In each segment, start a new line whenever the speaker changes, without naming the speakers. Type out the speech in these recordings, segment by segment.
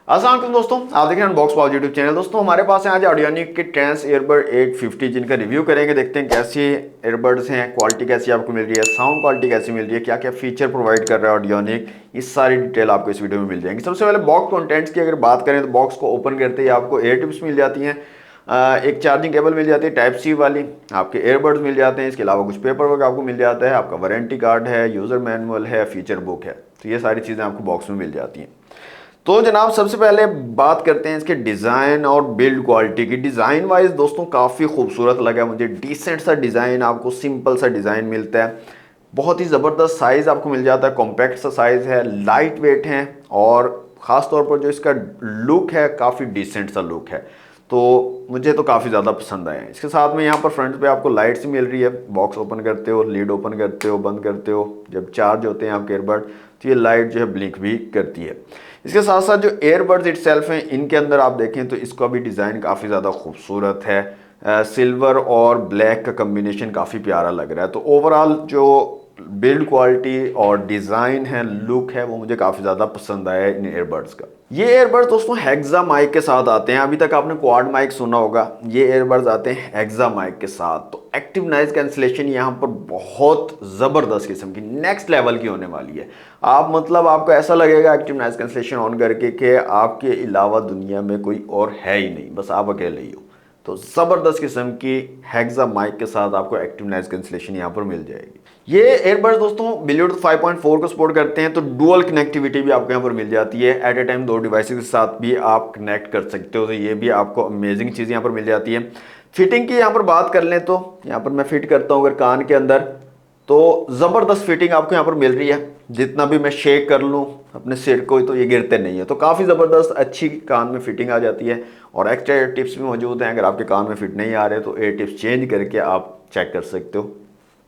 अस्सलाम वालेकुम दोस्तों, आप देख रहे हैं अनबॉक्स पावर यूट्यूब चैनल। दोस्तों हमारे पास है आज ऑडियोनिक के ट्रांस ईयरबड 850 जिनका रिव्यू करेंगे। देखते हैं कैसे ईयरबड्स हैं, क्वालिटी कैसी आपको मिल रही है, साउंड क्वालिटी कैसी मिल रही है, क्या क्या फीचर प्रोवाइड कर रहा है ऑडियोनिक, इस सारी डिटेल आपको इस वीडियो में मिल जाएंगी। सबसे पहले बॉक्स कंटेंट्स की अगर बात करें तो बॉक्स को ओपन करते ही आपको एयर टिप्स मिल जाती हैं, एक चार्जिंग केबल मिल जाती है टाइप सी वाली, आपके एयरबड्स मिल जाते हैं, इसके अलावा कुछ पेपर वर्क आपको मिल जाता है, आपका वारंटी कार्ड है, यूज़र मैनुअल है, फीचर बुक है। तो ये सारी चीज़ें आपको बॉक्स में मिल जाती हैं। तो जनाब सबसे पहले बात करते हैं इसके डिज़ाइन और बिल्ड क्वालिटी की। डिज़ाइन वाइज दोस्तों काफ़ी खूबसूरत लगा मुझे, डिसेंट सा डिज़ाइन, आपको सिंपल सा डिज़ाइन मिलता है, बहुत ही ज़बरदस्त साइज़ आपको मिल जाता है, कॉम्पैक्ट सा साइज़ है, लाइट वेट है और ख़ास तौर पर जो इसका लुक है काफ़ी डिसेंट सा लुक है। तो मुझे तो काफ़ी ज़्यादा पसंद आया है। इसके साथ में यहाँ पर फ्रंट पे आपको लाइट्स मिल रही है, बॉक्स ओपन करते हो, लीड ओपन करते हो, बंद करते हो, जब चार्ज होते हैं आपके एयरबड तो ये लाइट जो है ब्लिंक भी करती है। इसके साथ साथ जो एयरबड्स इटसेल्फ हैं इनके अंदर आप देखें तो इसका भी डिज़ाइन काफ़ी ज़्यादा खूबसूरत है, सिल्वर और ब्लैक का कम्बिनेशन काफ़ी प्यारा लग रहा है। तो ओवरऑल जो बिल्ड क्वालिटी और डिज़ाइन है, लुक है, वो मुझे काफ़ी ज़्यादा पसंद आया है इन एयरबड्स का। ये एयरबड्स दोस्तों हेक्सा माइक के साथ आते हैं। अभी तक आपने क्वाड माइक सुना होगा, ये एयरबड्स आते हैं हेक्सा माइक के साथ। तो एक्टिव नॉइज कैंसिलेशन यहाँ पर बहुत ज़बरदस्त किस्म की, नेक्स्ट लेवल की होने वाली है। आप मतलब आपको ऐसा लगेगा एक्टिव नॉइज कैंसिलेशन ऑन करके कि आपके अलावा दुनिया में कोई और है ही नहीं, बस आप अकेले ही हो। तो ज़बरदस्त किस्म की हेक्सा माइक के साथ आपको एक्टिव नॉइज कैंसिलेशन यहाँ पर मिल जाएगी। ये एयरबड्स दोस्तों ब्लूटूथ 5.4 को सपोर्ट करते हैं, तो डुअल कनेक्टिविटी भी आपको यहाँ पर मिल जाती है। एट ए टाइम दो डिवाइसेस के साथ भी आप कनेक्ट कर सकते हो, तो ये भी आपको अमेजिंग चीज़ यहाँ पर मिल जाती है। फिटिंग की यहाँ पर बात कर लें तो यहाँ पर मैं फिट करता हूँ अगर कान के अंदर, तो ज़बरदस्त फिटिंग आपको यहाँ पर मिल रही है। जितना भी मैं शेक कर लूँ अपने सिर को तो ये गिरते नहीं है, तो काफ़ी ज़बरदस्त अच्छी कान में फिटिंग आ जाती है। और एक्स्ट्रा एयर टिप्स भी मौजूद हैं, अगर आपके कान में फिट नहीं आ रहे तो एयर टिप्स चेंज करके आप चेक कर सकते हो,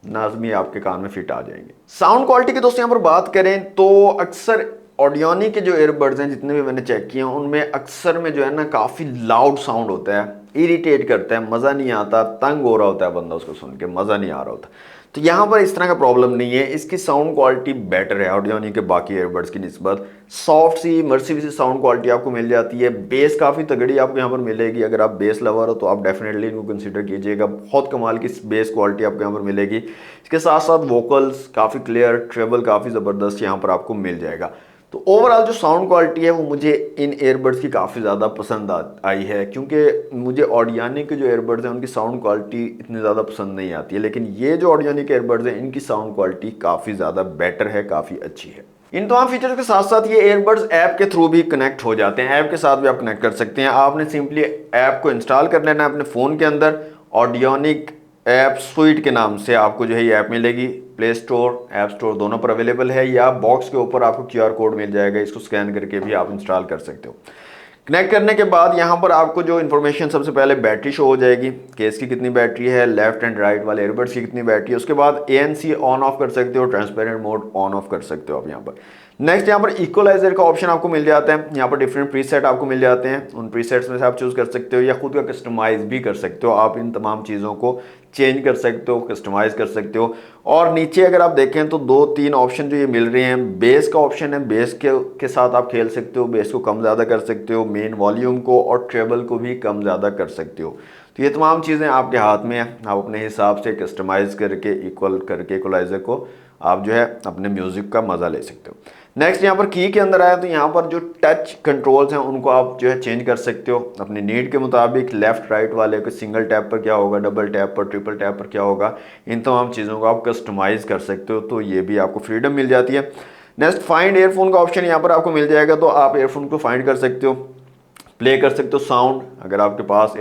नाजमी आपके कान में फिट आ जाएंगे। साउंड क्वालिटी की दोस्तों यहाँ पर बात करें तो अक्सर ऑडियोनिक के जो एयरबड्स हैं जितने भी मैंने चेक किए हैं उनमें अक्सर में जो है ना काफ़ी लाउड साउंड होता है, इरिटेट करता है, मज़ा नहीं आता, तंग हो रहा होता है बंदा उसको सुन के, मज़ा नहीं आ रहा होता। तो यहाँ पर इस तरह का प्रॉब्लम नहीं है, इसकी साउंड क्वालिटी बेटर है ऑडियोनिक के बाकी एयरबड्स की निस्बत। सॉफ्ट सी मर्सिव सी साउंड क्वालिटी आपको मिल जाती है, बेस काफ़ी तगड़ी आपको यहाँ पर मिलेगी। अगर आप बेस लवर हो तो आप डेफिनेटली इनको कंसिडर कीजिएगा, बहुत कमाल की बेस क्वालिटी आपको यहाँ पर मिलेगी। इसके साथ साथ वोकल्स काफ़ी क्लियर, ट्रेबल काफ़ी ज़बरदस्त यहाँ पर आपको मिल जाएगा। तो ओवरऑल जो साउंड क्वालिटी है वो मुझे इन एयरबड्स की काफ़ी ज़्यादा पसंद आई है, क्योंकि मुझे ऑडियोनिक के जो एयरबड्स हैं उनकी साउंड क्वालिटी इतनी ज़्यादा पसंद नहीं आती है, लेकिन ये जो ऑडियोनिक एयरबड्स हैं इनकी साउंड क्वालिटी काफ़ी ज़्यादा बेटर है, काफ़ी अच्छी है। इन तमाम फीचर्स के साथ साथ ये एयरबड्स ऐप के थ्रू भी कनेक्ट हो जाते हैं, ऐप के साथ भी आप कनेक्ट कर सकते हैं। आपने सिंपली ऐप को इंस्टॉल कर लेना है अपने फ़ोन के अंदर, ऑडियोनिक ऐप स्वीट के नाम से आपको जो है ये ऐप मिलेगी, प्ले स्टोर ऐप स्टोर दोनों पर अवेलेबल है, या बॉक्स के ऊपर आपको QR कोड मिल जाएगा, इसको स्कैन करके भी आप इंस्टॉल कर सकते हो। कनेक्ट करने के बाद यहाँ पर आपको जो इन्फॉर्मेशन सबसे पहले बैटरी शो हो जाएगी, केस की कितनी बैटरी है, लेफ्ट एंड राइट वाले एयरबड्स की कितनी बैटरी है। उसके बाद ANC ऑन ऑफ कर सकते हो, ट्रांसपेरेंट मोड ऑन ऑफ कर सकते हो आप यहाँ पर। नेक्स्ट यहाँ पर इक्वलाइजर का ऑप्शन आपको मिल जाता है, यहाँ पर डिफरेंट प्रीसेट आपको मिल जाते हैं, उन प्रीसेट्स में से आप चूज़ कर सकते हो या खुद का कस्टमाइज़ भी कर सकते हो। आप इन तमाम चीज़ों को चेंज कर सकते हो, कस्टमाइज़ कर सकते हो। और नीचे अगर आप देखें तो 2-3 ऑप्शन जो ये मिल रहे हैं, बेस का ऑप्शन है, बेस के साथ आप खेल सकते हो, बेस को कम ज़्यादा कर सकते हो, मेन वॉल्यूम को और ट्रेबल को भी कम ज़्यादा कर सकते हो। तो ये तमाम चीज़ें आपके हाथ में हैं, आप अपने हिसाब से कस्टमाइज़ करके इक्वल करके इक्वलाइज़र को आप जो है अपने म्यूज़िक का मज़ा ले सकते हो। नेक्स्ट यहाँ पर की के अंदर आया तो यहाँ पर जो टच कंट्रोल्स हैं उनको आप जो है चेंज कर सकते हो अपनी नीड के मुताबिक। लेफ्ट राइट वाले को सिंगल टैप पर क्या होगा, डबल टैप पर, ट्रिपल टैप पर क्या होगा, इन तमाम चीज़ों को आप कस्टमाइज़ कर सकते हो, तो ये भी आपको फ्रीडम मिल जाती है। नेक्स्ट फाइंड एयरफोन का ऑप्शन यहाँ पर आपको मिल जाएगा, तो आप एयरफोन को फाइंड कर सकते हो, प्ले कर सकते हो साउंड, अगर आपके पास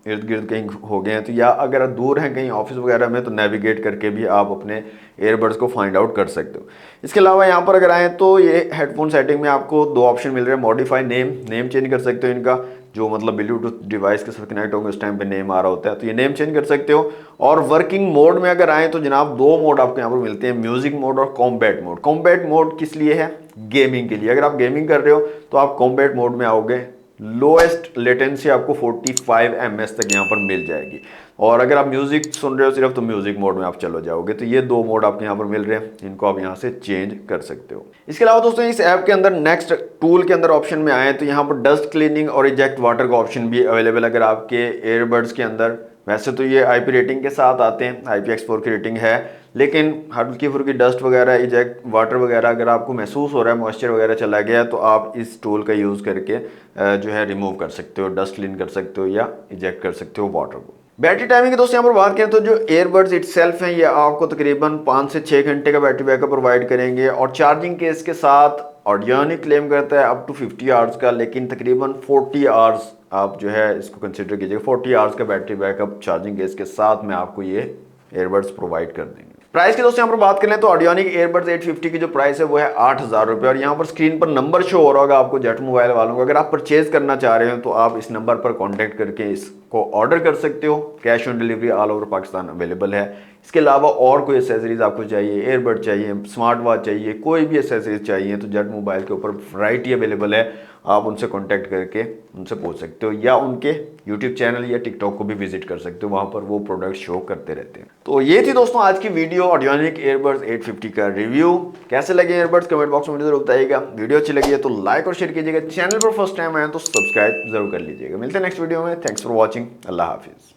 इर्द गिर्द कहीं हो गए हैं तो, या अगर आप दूर हैं कहीं ऑफिस वगैरह में तो नेविगेट करके भी आप अपने एयरबड्स को फाइंड आउट कर सकते हो। इसके अलावा यहाँ पर अगर आएँ तो ये हेडफोन सेटिंग में आपको 2 ऑप्शन मिल रहे हैं, मॉडिफाई नेम चेंज कर सकते हो इनका, जो मतलब ब्लूटूथ डिवाइस के साथ कनेक्ट होंगे उस टाइम पे नेम आ रहा होता है, तो ये नेम चेंज कर सकते हो। और वर्किंग मोड में अगर आएँ तो जनाब 2 मोड आपको यहाँ पर मिलते हैं, म्यूजिक मोड और कॉम्बैट मोड। कॉम्बैट मोड किस लिए है? गेमिंग के लिए। अगर आप गेमिंग कर रहे हो तो आप कॉम्बैट मोड में आओगे, लोएस्ट लेटेंसी आपको 45 ms तक यहाँ पर मिल जाएगी। और अगर आप म्यूजिक सुन रहे हो सिर्फ, तो म्यूजिक मोड में आप चलो जाओगे। तो ये 2 मोड आपके यहाँ पर मिल रहे हैं, इनको आप यहाँ से चेंज कर सकते हो। इसके अलावा दोस्तों इस ऐप के अंदर नेक्स्ट टूल के अंदर ऑप्शन में आए तो यहाँ पर डस्ट क्लीनिंग और इजेक्ट वाटर का ऑप्शन भी अवेलेबल। अगर आपके एयरबड्स के अंदर, वैसे तो ये IP रेटिंग के साथ आते हैं, IPX4 की रेटिंग है, लेकिन हल्की फुल्की डस्ट वगैरह, इजेक्ट वाटर वगैरह अगर आपको महसूस हो रहा है, मॉइस्चर वगैरह चला गया, तो आप इस टूल का यूज़ करके जो है रिमूव कर सकते हो, डस्ट क्लीन कर सकते हो या इजेक्ट कर सकते हो वाटर को। बैटरी टाइमिंग की दोस्तों यहाँ पर बात करें तो जो एयरबड्स इटसेल्फ हैं ये आपको तकरीबन 5 से 6 घंटे का बैटरी बैकअप प्रोवाइड करेंगे। और चार्जिंग केस के साथ ऑडियोनिक क्लेम करता है अप टू 50 आवर्स का, लेकिन तकरीबन 40 आवर्स आप जो है इसको कंसिडर कीजिएगा। 40 आवर्स का बैटरी बैकअप चार्जिंग केस के साथ में आपको ये एयरबड्स प्रोवाइड कर देंगे। प्राइस की दोस्तों यहाँ पर बात करें तो ऑडियोनिक एयरबड्स 850 की जो प्राइस है वो है 8,000 रुपये। और यहाँ पर स्क्रीन पर नंबर शो हो रहा होगा आपको जेट मोबाइल वालों को। अगर आप परचेज करना चाह रहे हो तो आप इस नंबर पर कॉन्टैक्ट करके इसको ऑर्डर कर सकते हो। Cash on delivery all over Pakistan available है। इसके अलावा और कोई एसेसरीज आपको चाहिए, एयरबड चाहिए, स्मार्ट वॉच चाहिए, कोई भी एसेसरीज चाहिए तो जेट मोबाइल के ऊपर वैरायटी अवेलेबल है। आप उनसे कांटेक्ट करके उनसे पूछ सकते हो, या उनके यूट्यूब चैनल या टिकटॉक को भी विजिट कर सकते हो, वहाँ पर वो प्रोडक्ट शो करते रहते हैं। तो ये थी दोस्तों आज की वीडियो ऑडियोनिक एयरबड्स 850 का रिव्यू। कैसे लगे एयरबड्स कमेंट बॉक्स में जरूर बताइएगा। वीडियो अच्छी लगी है तो लाइक और शेयर कीजिएगा। चैनल पर फर्स्ट टाइम आए तो सब्सक्राइब जरूर कर लीजिएगा। मिलते हैं नेक्स्ट वीडियो में। Thanks for watching. अल्लाह हाफिज़।